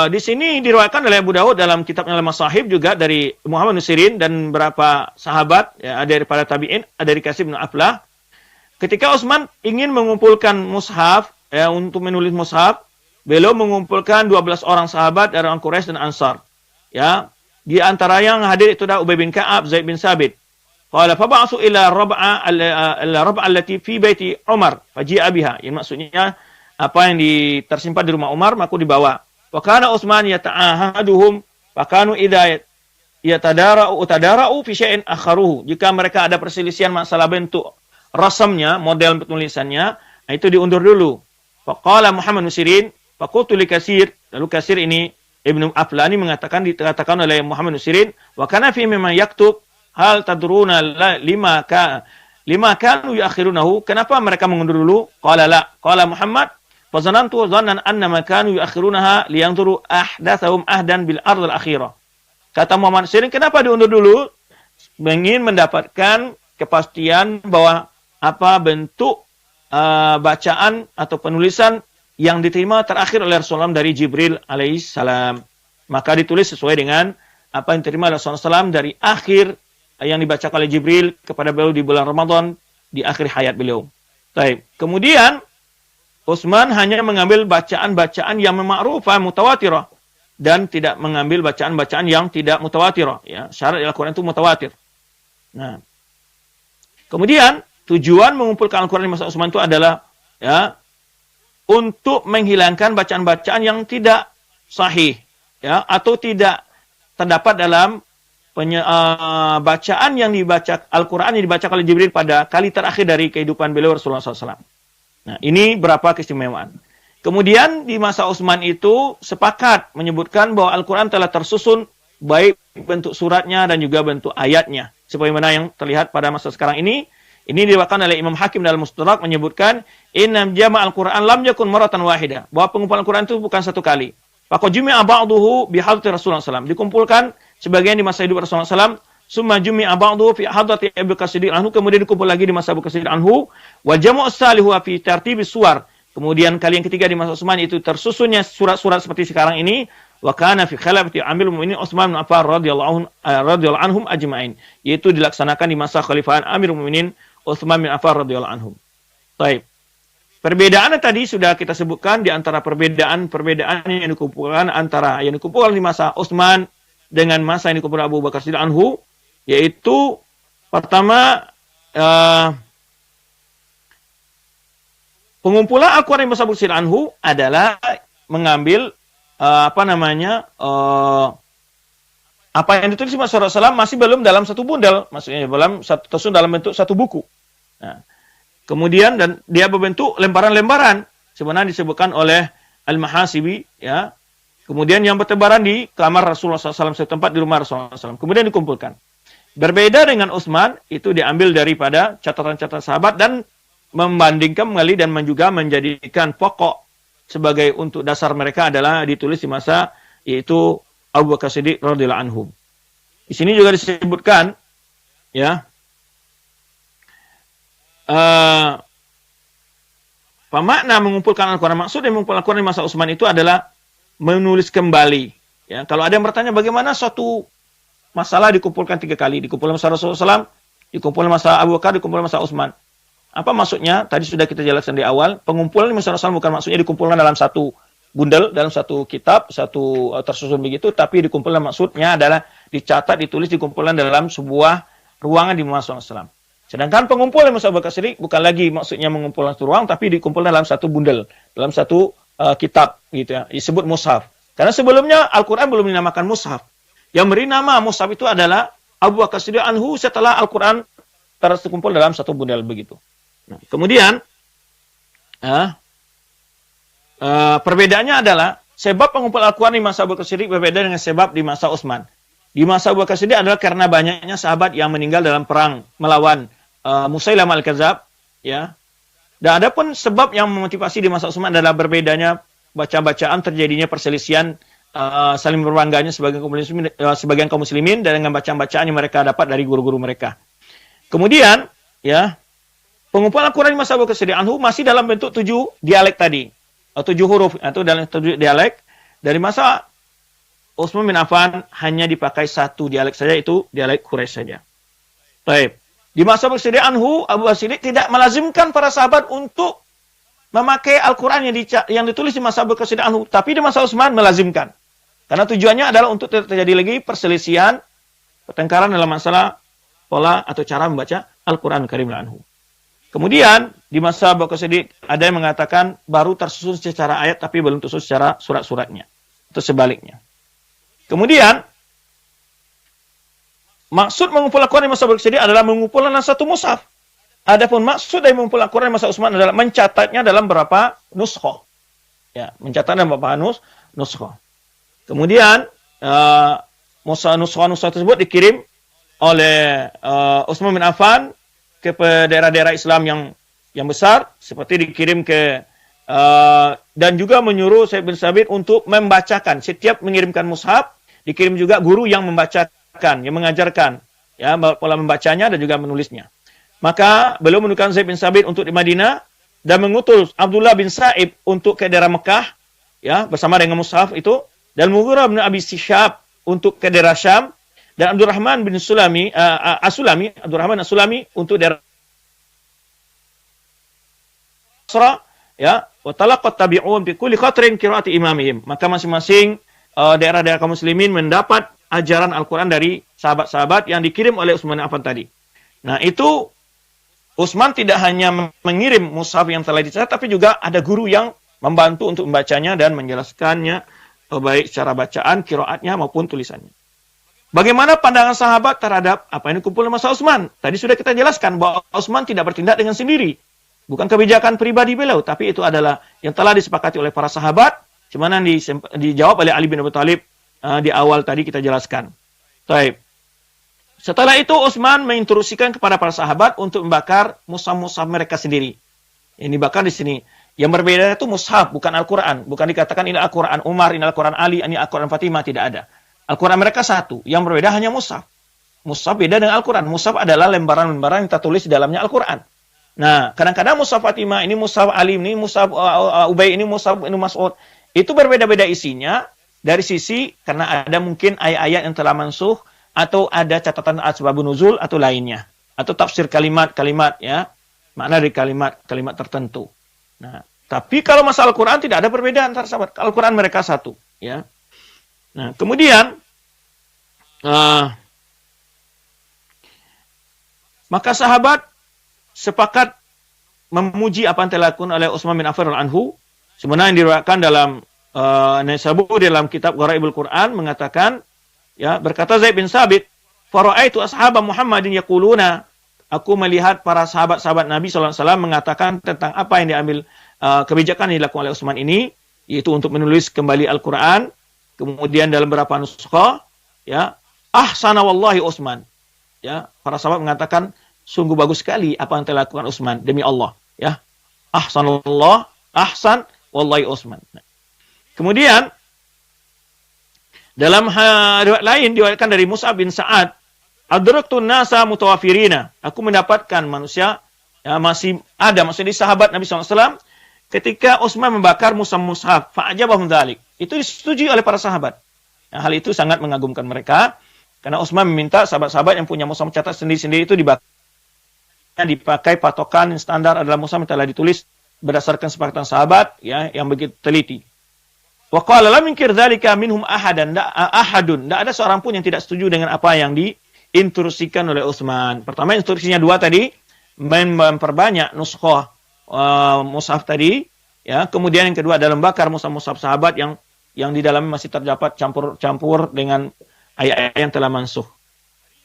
di sini diriwayatkan oleh Abu Dawud dalam kitabnya Al-Masahib juga dari Muhammad bin Sirin dan beberapa sahabat ya, daripada tabi'in, dari Kasib bin Aflah, ketika Utsman ingin mengumpulkan mushaf ya, untuk menulis mushaf, beliau mengumpulkan 12 orang sahabat dari orang Quraisy dan Ansar. Ya, di antara yang hadir itu ada Ubay bin Ka'ab, Zaid bin Sabit. Qala fa ba'athu ila rab'a allati fi baiti Umar faji'a biha. Yang maksudnya apa yang tersimpan di rumah Umar maka dibawa. Wa kana Utsman yata'ahaduhum fa kanu idza yatadara'u fi syai'in akharuhu. Jika mereka ada perselisihan masalah bentuk rasamnya, model penulisannya, itu diundur dulu. Fa qala Muhammad bin Sirin, fa qultu li Katsir, lalu Katsir ini Ibnu Aflani mengatakan, dikatakan oleh Muhammad bin Sirin, wa kana fi mimma yaktub hal tadruna lima kanu yuakhirunahu, kenapa mereka mengundur dulu? Qala la, qala Muhammad, fa zanantu dhannan anna ma kanu yuakhirunaha liyanzuru ahdathahum ahdan bil ardh al akhirah. Kata Muhammad Sirin, kenapa diundur dulu? Ingin mendapatkan kepastian bahwa apa bentuk bacaan atau penulisan yang diterima terakhir oleh Rasulullah dari Jibril alaihissalam. Maka ditulis sesuai dengan apa yang diterima oleh Rasulullah SAW dari akhir yang dibacakan oleh Jibril kepada beliau di bulan Ramadan di akhir hayat beliau. Baik. Kemudian Utsman hanya mengambil bacaan-bacaan yang ma'rufah mutawatirah dan tidak mengambil bacaan-bacaan yang tidak mutawatirah. Ya, syarat Al-Quran itu mutawatir. Nah, kemudian tujuan mengumpulkan Al-Quran di masa Utsman itu adalah ya untuk menghilangkan bacaan-bacaan yang tidak sahih, ya, atau tidak terdapat dalam bacaan yang dibaca Al-Quran yang dibaca oleh Jibril pada kali terakhir dari kehidupan beliau Rasulullah SAW. Nah, ini berapa keistimewaan. Kemudian di masa Utsman itu sepakat menyebutkan bahwa Al-Quran telah tersusun baik bentuk suratnya dan juga bentuk ayatnya. Sebagaimana yang terlihat pada masa sekarang ini. Ini diwakilkan oleh Imam Hakim dalam Mustadrak menyebutkan innam jama' al-Quran lam yakun maratan wahidah. Bahwa pengumpulan Al-Quran itu bukan satu kali. Faqad jumi'a ba'duhu bi hadrati Rasulullah SAW. Dikumpulkan sebagian di masa hidup Rasulullah SAW. Summa jumi'a ba'duhu fi hadrati Abu Bakar Siddiq anhu. Kemudian dikumpul lagi di masa Abu Bakar Siddiq anhu. Wa jam'u as-salihu fi tartibis suwar. Kemudian kali yang ketiga di masa Utsman itu tersusunnya surat-surat seperti sekarang ini. Wa kana fi khilafati Amirul Mukminin Utsman bin Affan radhiyallahu anhum ajma'in. Yaitu dilaksanakan di masa khalifahan Amirul Mukminin Utsman bin Affan radhiyallahu anhum. Baik. Perbedaannya tadi sudah kita sebutkan di antara perbedaan yang dikumpulkan antara yang dikumpulkan di masa Utsman dengan masa yang dikumpulkan Abu Bakar Siddiq anhu, yaitu pertama pengumpulan Al-Quran di masa Abu Bakar Siddiq anhu adalah mengambil apa yang ditulis di masa Rasulullah masih belum dalam satu bundel, maksudnya belum tersusun dalam bentuk satu buku. Nah, kemudian dan dia berbentuk lembaran-lembaran, sebenarnya disebutkan oleh Al-Mahasibi, ya. Kemudian yang bertebaran di kamar Rasulullah SAW, setempat di rumah Rasulullah SAW. Kemudian dikumpulkan. Berbeda dengan Utsman, itu diambil daripada catatan-catatan sahabat dan membandingkan kembali dan juga menjadikan pokok sebagai untuk dasar mereka adalah ditulis di masa yaitu Abu Bakar Siddiq radhiyallahu anhu. Di sini juga disebutkan, ya, makna mengumpulkan Al-Quran, maksud yang mengumpulkan Al-Quran di masa Utsman itu adalah menulis kembali. Ya, kalau ada yang bertanya bagaimana suatu masalah dikumpulkan 3 kali, dikumpulkan masa Rasulullah SAW, dikumpulkan masa Abu Bakar, dikumpulkan masa Utsman. Apa maksudnya? Tadi sudah kita jelaskan di awal. Pengumpulan masa Rasulullah bukan maksudnya dikumpulkan dalam satu bundel, dalam satu kitab, satu tersusun begitu, tapi dikumpulkan maksudnya adalah dicatat, ditulis, dikumpulkan dalam sebuah ruangan di masa Rasulullah SAW. Sedangkan pengumpulan masa Abu Bakar Siddiq bukan lagi maksudnya mengumpulkan satu ruang, tapi dikumpulkan dalam satu bundel, dalam satu kitab, gitu ya, disebut mushaf. Karena sebelumnya Al-Quran belum dinamakan mushaf. Yang beri nama mushaf itu adalah Abu Bakar Siddiq anhu setelah Al-Quran terkumpul dalam satu bundel begitu. Nah, kemudian perbedaannya adalah sebab pengumpulan Al-Quran di masa Abu Bakar Siddiq berbeda dengan sebab di masa Utsman. Di masa Abu Bakar Siddiq adalah karena banyaknya sahabat yang meninggal dalam perang melawan Musailamah al-Kadzab, ya. Dan adapun sebab yang memotivasi di masa Utsman adalah berbedanya baca-bacaan, terjadinya perselisihan saling berbangganya sebagian kaum muslimin dan dengan bacaan-bacaan yang mereka dapat dari guru-guru mereka. Kemudian, ya, pengumpulan Al-Quran di masa Abu Bakar Siddiq anhu masih dalam bentuk 7 dialek tadi, atau 7 huruf, atau dalam 7 dialek. Dari masa Utsman bin Affan hanya dipakai 1 dialek saja, itu dialek Quraisy saja. Baik. Di masa Abu Bakar Siddiq anhu, Abu Bakar Siddiq tidak melazimkan para sahabat untuk memakai Al-Quran yang ditulis di masa Abu Bakar Siddiq anhu, tapi di masa Utsman melazimkan. Karena tujuannya adalah untuk terjadi lagi perselisihan, pertengkaran dalam masalah pola atau cara membaca Al-Quran Karim anhu. Kemudian di masa Abu Bakar Siddiq ada yang mengatakan baru tersusun secara ayat tapi belum tersusun secara surat-suratnya. Atau sebaliknya. Kemudian maksud mengumpul Al-Quran di masa Abu Bakar Siddiq adalah mengumpulkan dalam satu mushaf. Adapun maksud dari mengumpul Al-Quran di masa Utsman adalah mencatatnya dalam berapa nuskhoh. Ya, mencatat dalam berapa nuskhoh. Kemudian nuskha-nuskha tersebut dikirim oleh Utsman bin Affan ke daerah-daerah Islam yang besar, seperti dikirim ke dan juga menyuruh Zaid bin Sabit untuk membacakan. Setiap mengirimkan mushaf, dikirim juga guru yang membacakan, yang mengajarkan ya pola membacanya dan juga menulisnya. Maka beliau menunjukkan Zaid bin Sabit untuk di Madinah dan mengutus Abdullah bin Sa'ib untuk ke daerah Mekah ya bersama dengan mushaf itu, dan Mughirah bin Abi Syihab untuk ke daerah Syam, dan Abdurrahman bin Sulami Abdurrahman As-Sulami untuk daerah Basra ya, wa talaqat tabi'un bi kulli khatrin qiraati imamihim. Maka masing-masing daerah-daerah kaum muslimin mendapat ajaran Al-Qur'an dari sahabat-sahabat yang dikirim oleh Utsman bin Affan tadi. Nah, itu Utsman tidak hanya mengirim mushaf yang telah dicatat, tapi juga ada guru yang membantu untuk membacanya dan menjelaskannya, baik secara bacaan, qiraatnya maupun tulisannya. Bagaimana pandangan sahabat terhadap apa yang dikumpulkan masa Utsman? Tadi sudah kita jelaskan bahwa Utsman tidak bertindak dengan sendiri. Bukan kebijakan pribadi beliau, tapi itu adalah yang telah disepakati oleh para sahabat, cuman dijawab oleh Ali bin Abi Thalib di awal tadi kita jelaskan. Baik. Setelah itu Utsman menginstruksikan kepada para sahabat untuk membakar mushaf-mushaf mereka sendiri. Ini dibakar di sini. Yang berbeda itu mushaf, bukan Al-Quran. Bukan dikatakan ini Al-Quran Umar, ini Al-Quran Ali, ini Al-Quran Fatimah. Tidak ada. Al-Quran mereka satu. Yang berbeda hanya mushaf. Mushaf beda dengan Al-Quran. Mushaf adalah lembaran-lembaran yang tertulis di dalamnya Al-Quran. Nah, kadang-kadang mushaf Fatimah, ini mushaf Ali, ini mushaf Ubay, ini mushaf ini Mas'ud. Itu berbeda-beda isinya dari sisi karena ada mungkin ayat-ayat yang telah mansuh, atau ada catatan asbabun nuzul atau lainnya, atau tafsir kalimat-kalimat ya, makna dari kalimat-kalimat tertentu. Nah, tapi kalau masalah Al-Qur'an tidak ada perbedaan antara sahabat. Al-Qur'an mereka satu, ya. Nah, kemudian maka sahabat sepakat memuji apa yang telah dilakukan oleh Utsman bin Affan anhu. Sebenarnya yang diriwayatkan dalam Naisaburi dalam kitab Gharaibul Quran mengatakan, ya, berkata Zaid bin Sabit, "Fara'aitu ashaba Muhammadin yaquluna," aku melihat para sahabat-sahabat Nabi sallallahu alaihi wasallam mengatakan tentang apa yang diambil kebijakan yang dilakukan oleh Utsman ini, yaitu untuk menulis kembali Al-Qur'an, kemudian dalam beberapa nuskha, ya, ahsana wallahi Utsman. Ya, para sahabat mengatakan sungguh bagus sekali apa yang telah dilakukan Utsman, demi Allah, ya. Ahsanallah, ahsan wallahi Utsman. Nah. Kemudian dalam riwayat lain diriwayatkan dari Mus'ab bin Sa'ad, "Adraktu nasa mutawafirina." Aku mendapatkan manusia ya, masih ada, maksudnya di sahabat Nabi SAW ketika Utsman membakar mushaf, fa'ajabahum dzalik. Itu disetujui oleh para sahabat. Nah, hal itu sangat mengagumkan mereka karena Utsman meminta sahabat-sahabat yang punya mushaf catat sendiri-sendiri itu dipakai patokan standar adalah mushaf yang telah ditulis berdasarkan sepakatan sahabat ya yang begitu teliti. Wa qala lam yunkir dzalika minhum ahadun. Tidak ada seorang pun yang tidak setuju dengan apa yang diinstruksikan oleh Utsman. Pertama instruksinya dua tadi, memperbanyak nuskha mushaf tadi, ya. Kemudian yang kedua adalah membakar mushaf-mushaf sahabat yang di dalamnya masih terdapat campur dengan ayat-ayat yang telah mansuh.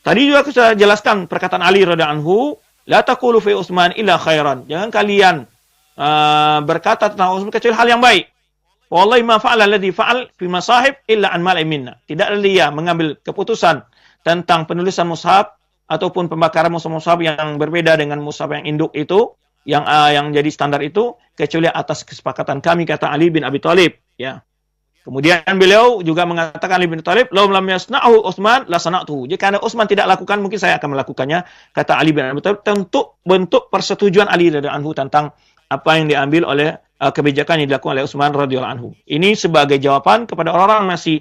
Tadi juga saya jelaskan perkataan Ali radhiyallahu anhu, la taqulu fi Utsman illa khairan. Jangan kalian berkata tentang Utsman kecuali hal yang baik. Wallahi ma fa'ala alladhi fa'al fi masahib illa an mala'im minna. Tidaklah dia mengambil keputusan tentang penulisan mushaf ataupun pembakaran mushaf yang berbeda dengan mushaf yang induk itu, yang jadi standar itu, kecuali atas kesepakatan kami, kata Ali bin Abi Thalib, ya. Kemudian beliau juga mengatakan Ali bin Abi Thalib, "Law lam yasna'hu Utsman la sana'tuhu." Jika Utsman tidak lakukan, mungkin saya akan melakukannya, kata Ali bin Abi Thalib, tentu bentuk persetujuan Ali radhiyallahu anhu tentang apa yang diambil oleh kebijakan yang dilakukan oleh Utsman radhiyallahu anhu. Ini sebagai jawaban kepada orang-orang yang masih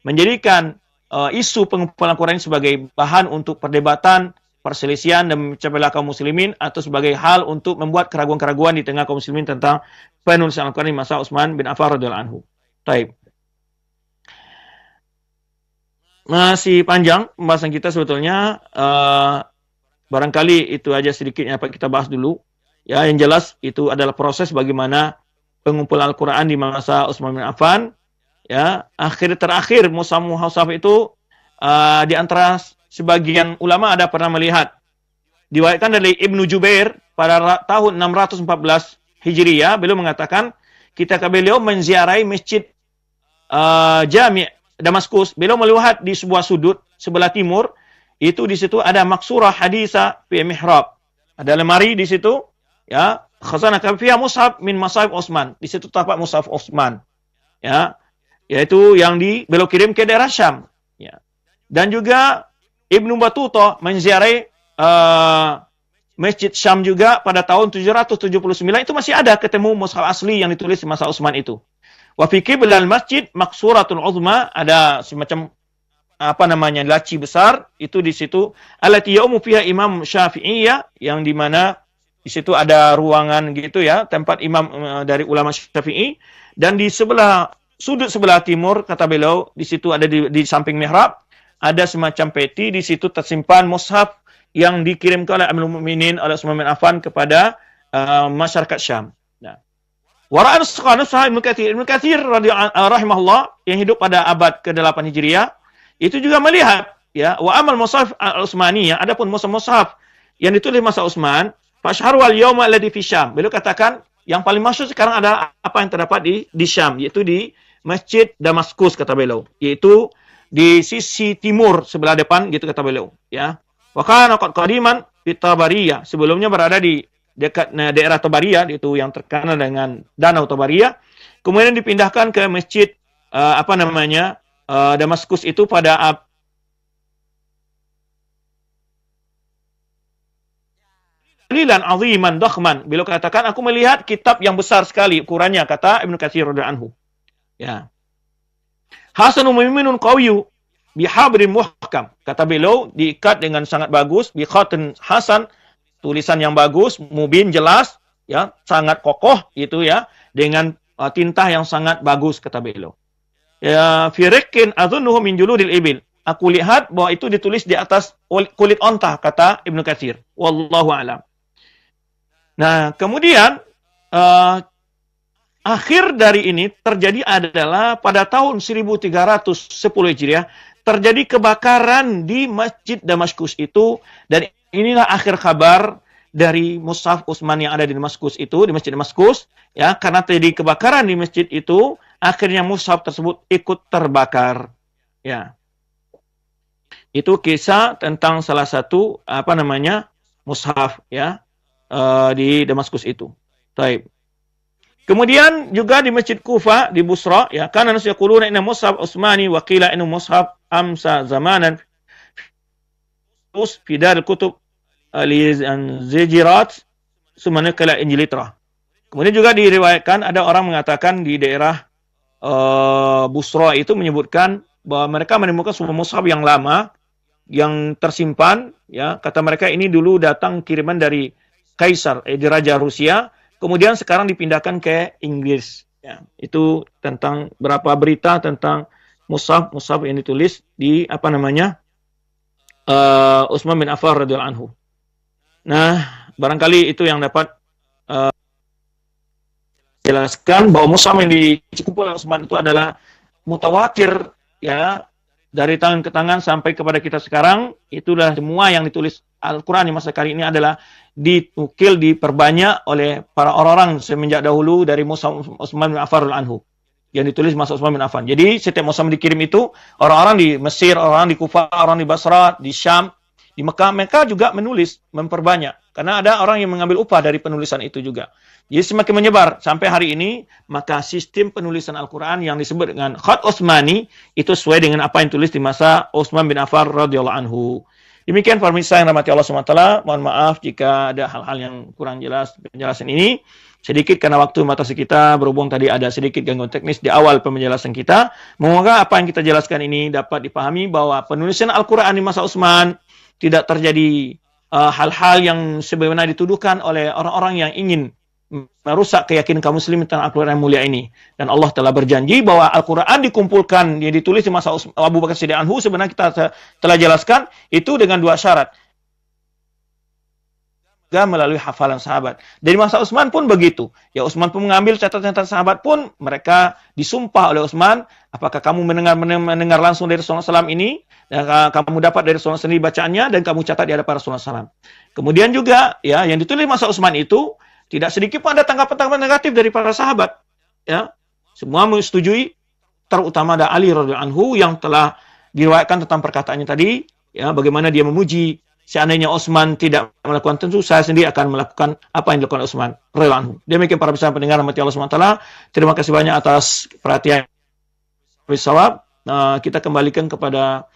menjadikan isu pengumpulan Al-Quran sebagai bahan untuk perdebatan, perselisihan dan memecah belah kaum muslimin, atau sebagai hal untuk membuat keraguan-keraguan di tengah kaum muslimin tentang penulisan Al-Quran di masa Utsman bin Affan radhiyallahu anhu. Baik. Masih panjang pembahasan kita sebetulnya. Barangkali itu aja sedikit yang kita bahas dulu. Ya, yang jelas itu adalah proses bagaimana pengumpulan Al-Quran di masa Utsman bin Affan. Ya, terakhir mushaf itu di antara sebagian ulama ada pernah melihat diwayatkan dari Ibnu Jubair pada tahun 614 Hijriyah, beliau mengatakan ketika beliau menziarahi masjid Jami' Damaskus, beliau melihat di sebuah sudut sebelah timur, itu di situ ada maksurah hadisa fi mihrab. Ada lemari di situ, ya, khazanah fiha mushaf min masahif Utsman. Di situ terdapat mushaf Utsman. Ya, yaitu yang beliau kirim ke daerah Syam, ya. Dan juga Ibnu Battuta menziarahi Masjid Syam juga pada tahun 779, itu masih ada ketemu mushaf asli yang ditulis di masa Utsman itu. Wa fi qiblal masjid maksuratul uzma, ada semacam laci besar itu di situ, allati yaumu fiha Imam Syafi'iyah, yang di mana di situ ada ruangan gitu ya, tempat imam dari ulama Syafi'i, dan di sudut sebelah timur kata beliau di situ ada di samping mihrab ada semacam peti, di situ tersimpan mushaf yang dikirimkan oleh Amirul Mukminin oleh Utsman bin Affan kepada masyarakat Syam. Wara'an Sahih Ibnu Katsir rahimahullah yang hidup pada abad ke-8 Hijriah itu juga melihat, ya, wa amal mushaf al-Utsmaniyah, adapun mushaf yang ditulis masa Utsman, fashharu wal yauma alladhi fi Syam. Beliau katakan yang paling masyhur sekarang adalah apa yang terdapat di Syam, yaitu di Masjid Damaskus kata beliau, yaitu di sisi timur sebelah depan gitu kata beliau, ya. Wa kana qadiman fi Tabariyah, sebelumnya berada di dekat daerah Tabariyah, itu yang terkenal dengan Danau Tabariyah. Kemudian dipindahkan ke masjid Damaskus itu pada Lilan aziman dakhman. Beliau katakan, aku melihat kitab yang besar sekali ukurannya, kata Ibnu Katsir radhiyallahu anhu. Ya. Hasanun mu'minun qawiyyu bihabrin muhkam. Kata beliau diikat dengan sangat bagus, bi khatin hasan, tulisan yang bagus, mubin jelas, ya, sangat kokoh itu ya, dengan tinta yang sangat bagus kata beliau. Ya, firikin adhunnuhu min juludil ibil. Aku lihat bahwa itu ditulis di atas kulit onta kata Ibnu Katsir. Wallahu a'lam. Nah, kemudian akhir dari ini terjadi adalah pada tahun 1310 Hijriah terjadi kebakaran di Masjid Damaskus itu, dan inilah akhir kabar dari mushaf Utsman yang ada di Damaskus itu, di Masjid Damaskus, ya, karena terjadi kebakaran di masjid itu, akhirnya mushaf tersebut ikut terbakar, ya. Itu kisah tentang salah satu mushaf, ya, di Damaskus itu. Taib. Kemudian juga di Masjid Kufa di Busra, ya, kana nas yaquluna inna mushaf Utsmani wa qila inna mushaf amsa zamanan fi dar al-kutub Zijirat Sumanakala Injilitra. Kemudian juga diriwayatkan ada orang mengatakan di daerah Busra itu menyebutkan bahwa mereka menemukan sebuah mushaf yang lama yang tersimpan, ya, kata mereka ini dulu datang kiriman dari Kaisar, di Raja Rusia, kemudian sekarang dipindahkan ke Inggris, ya. Itu tentang berapa berita tentang mushaf yang ditulis di Utsman bin Affan radhiyallahu anhu. Nah, barangkali itu yang dapat jelaskan bahwa mushaf yang dikumpulkan oleh Utsman itu adalah mutawatir, ya, dari tangan ke tangan sampai kepada kita sekarang. Itulah semua yang ditulis Al-Quran di masa kali ini adalah ditukil, diperbanyak oleh para orang-orang semenjak dahulu dari mushaf Utsman bin Affan radhiyallahu anhu yang ditulis masa Utsman bin Affan. Jadi setiap mushaf dikirim itu, orang-orang di Mesir, orang di Kufah, orang di Basra, di Syam, di Mekah, mereka juga menulis, memperbanyak. Karena ada orang yang mengambil upah dari penulisan itu juga. Jadi semakin menyebar sampai hari ini, maka sistem penulisan Al-Quran yang disebut dengan Khat Utsmani itu sesuai dengan apa yang tulis di masa Utsman bin Affan radhiyallahu anhu. Demikian pemirsa yang rahmati Allah SWT. Mohon maaf jika ada hal-hal yang kurang jelas penjelasan ini. Sedikit karena waktu membatasi kita, berhubung tadi ada sedikit gangguan teknis di awal penjelasan kita. Semoga apa yang kita jelaskan ini dapat dipahami bahwa penulisan Al-Quran di masa Utsman tidak terjadi hal-hal yang sebagaimana dituduhkan oleh orang-orang yang ingin merusak keyakinan kaum muslimin tentang Al-Quran yang mulia ini. Dan Allah telah berjanji bahwa Al-Quran dikumpulkan, yang ditulis di masa Abu Bakar Siddiq anhu, sebenarnya kita telah jelaskan, itu dengan dua syarat. Melalui hafalan sahabat. Dari masa Utsman pun begitu. Ya, Utsman pun mengambil catatan-catatan sahabat pun, mereka disumpah oleh Utsman, apakah kamu mendengar langsung dari Rasulullah SAW ini, dan kamu dapat dari Rasulullah sendiri bacaannya, dan kamu catat di hadapan Rasulullah SAW. Kemudian juga, ya, yang ditulis masa Utsman itu, tidak sedikit pun ada tanggapan-tanggapan negatif dari para sahabat. Ya, semua menyetujui terutama ada Ali radhiyallahu anhu yang telah diriwayatkan tentang perkataannya tadi, ya, bagaimana dia memuji seandainya Utsman tidak melakukan, tentu saya sendiri akan melakukan apa yang dilakukan Utsman radhiyallahu anhu. Demikian para pemirsa pendengar rahmati Allah Subhanahu wa taala. Terima kasih banyak atas perhatian. Bisawab, kita kembalikan kepada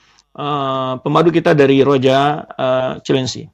pemadu kita dari Roja Cilengsi.